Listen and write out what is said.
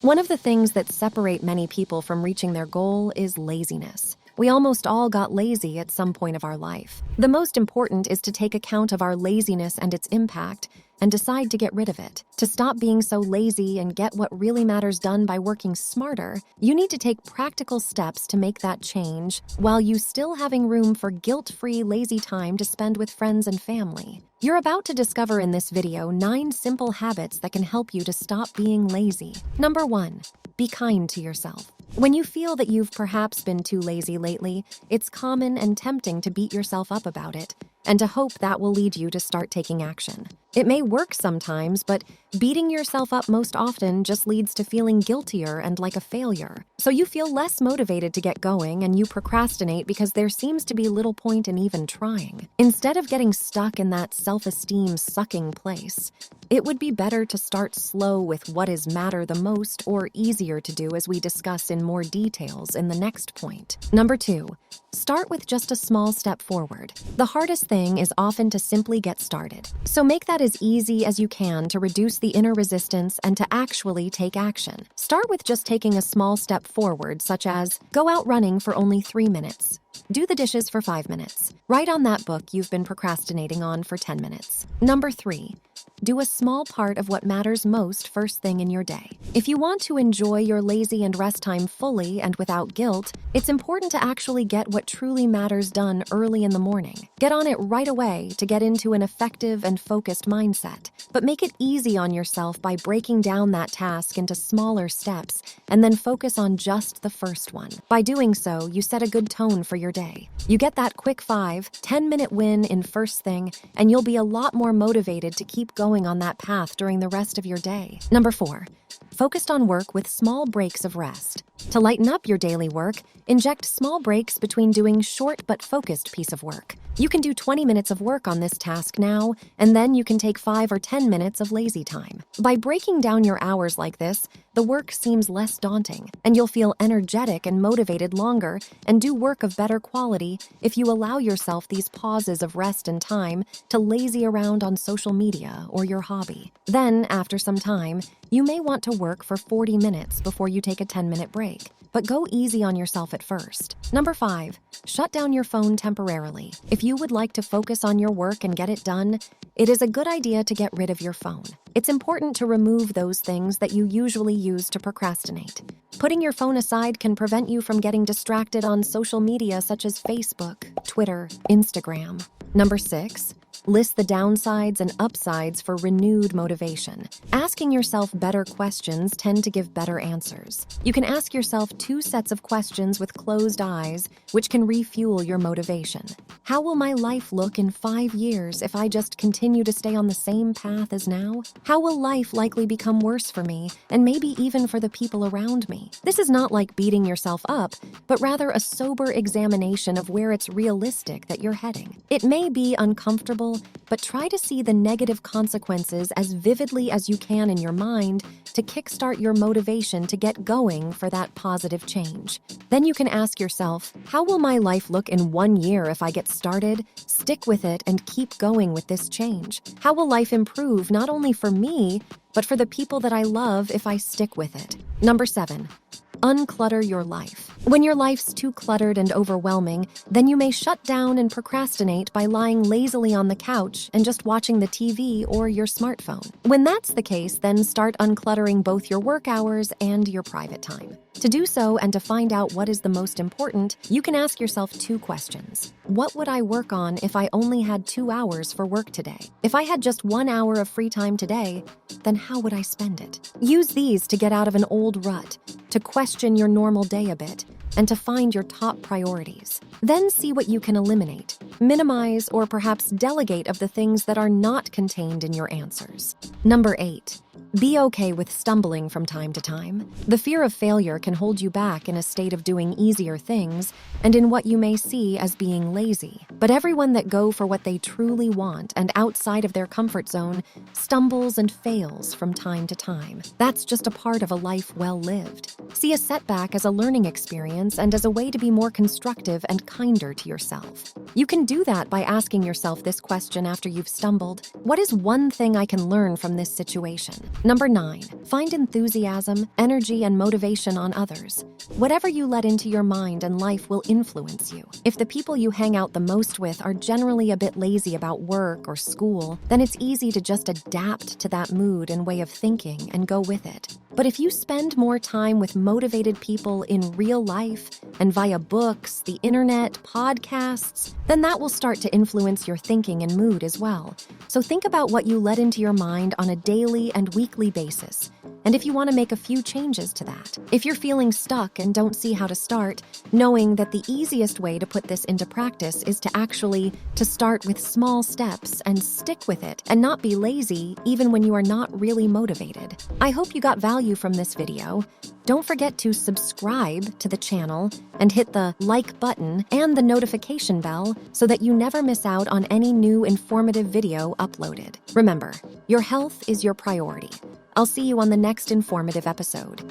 One of the things that separate many people from reaching their goal is laziness. We almost all got lazy at some point of our life. The most important is to take account of our laziness and its impact and decide to get rid of it. To stop being so lazy and get what really matters done by working smarter, you need to take practical steps to make that change while you still having room for guilt-free lazy time to spend with friends and family. You're about to discover in this video 9 simple habits that can help you to stop being lazy. Number 1, be kind to yourself. When you feel that you've perhaps been too lazy lately, it's common and tempting to beat yourself up about it and to hope that will lead you to start taking action. It may work sometimes, but beating yourself up most often just leads to feeling guiltier and like a failure. So you feel less motivated to get going and you procrastinate because there seems to be little point in even trying. Instead of getting stuck in that self-esteem sucking place, it would be better to start slow with what is matter the most or easier to do, as we discuss in more details in the next point. Number 2, start with just a small step forward. The hardest thing is often to simply get started. So make that as easy as you can to reduce the inner resistance and to actually take action. Start with just taking a small step forward, such as go out running for only 3 minutes. Do the dishes for 5 minutes. Write on that book you've been procrastinating on for 10 minutes. Number 3, do a small part of what matters most first thing in your day. If you want to enjoy your lazy and rest time fully and without guilt, it's important to actually get what truly matters done early in the morning. Get on it right away to get into an effective and focused mindset. But make it easy on yourself by breaking down that task into smaller steps and then focus on just the first one. By doing so, you set a good tone for your day. You get that quick 5-10-minute win in first thing, and you'll be a lot more motivated to keep going on that path during the rest of your day. Number 4, focused on work with small breaks of rest. To lighten up your daily work, inject small breaks between doing short but focused piece of work. You can do 20 minutes of work on this task now, and then you can take 5 or 10 minutes of lazy time. By breaking down your hours like this, the work seems less daunting, and you'll feel energetic and motivated longer and do work of better quality if you allow yourself these pauses of rest and time to lazy around on social media or your hobby. Then, after some time, you may want to work for 40 minutes before you take a 10-minute break. But go easy on yourself at first. Number 5, shut down your phone temporarily. If you would like to focus on your work and get it done, it is a good idea to get rid of your phone. It's important to remove those things that you usually use to procrastinate. Putting your phone aside can prevent you from getting distracted on social media such as Facebook, Twitter, Instagram. Number 6, list the downsides and upsides for renewed motivation. Asking yourself better questions tend to give better answers. You can ask yourself 2 sets of questions with closed eyes, which can refuel your motivation. How will my life look in 5 years if I just continue to stay on the same path as now? How will life likely become worse for me, and maybe even for the people around me? This is not like beating yourself up, but rather a sober examination of where it's realistic that you're heading. It may be uncomfortable, but try to see the negative consequences as vividly as you can in your mind to kickstart your motivation to get going for that positive change. Then you can ask yourself, how will my life look in 1 year if I get started, stick with it, and keep going with this change? How will life improve not only for me, but for the people that I love if I stick with it? Number 7, unclutter your life. When your life's too cluttered and overwhelming, then you may shut down and procrastinate by lying lazily on the couch and just watching the TV or your smartphone. When that's the case, then start uncluttering both your work hours and your private time. To do so and to find out what is the most important, you can ask yourself 2 questions. What would I work on if I only had 2 hours for work today? If I had just 1 hour of free time today, then how would I spend it? Use these to get out of an old rut, to question your normal day a bit, and to find your top priorities. Then see what you can eliminate, minimize, or perhaps delegate of the things that are not contained in your answers. Number 8, be okay with stumbling from time to time. The fear of failure can hold you back in a state of doing easier things and in what you may see as being lazy. But everyone that go for what they truly want and outside of their comfort zone stumbles and fails from time to time. That's just a part of a life well lived. See a setback as a learning experience and as a way to be more constructive and kinder to yourself. You can do that by asking yourself this question after you've stumbled: what is one thing I can learn from this situation? Number 9, find enthusiasm, energy, and motivation on others. Whatever you let into your mind and life will influence you. If the people you hang out the most with are generally a bit lazy about work or school, then it's easy to just adapt to that mood and way of thinking and go with it. But if you spend more time with motivated people in real life and via books, the internet, podcasts, then that will start to influence your thinking and mood as well. So think about what you let into your mind on a daily and weekly basis. And if you want to make a few changes to that. If you're feeling stuck and don't see how to start, knowing that the easiest way to put this into practice is to start with small steps and stick with it and not be lazy even when you are not really motivated. I hope you got value from this video. Don't forget to subscribe to the channel and hit the like button and the notification bell so that you never miss out on any new informative video uploaded. Remember, your health is your priority. I'll see you on the next informative episode.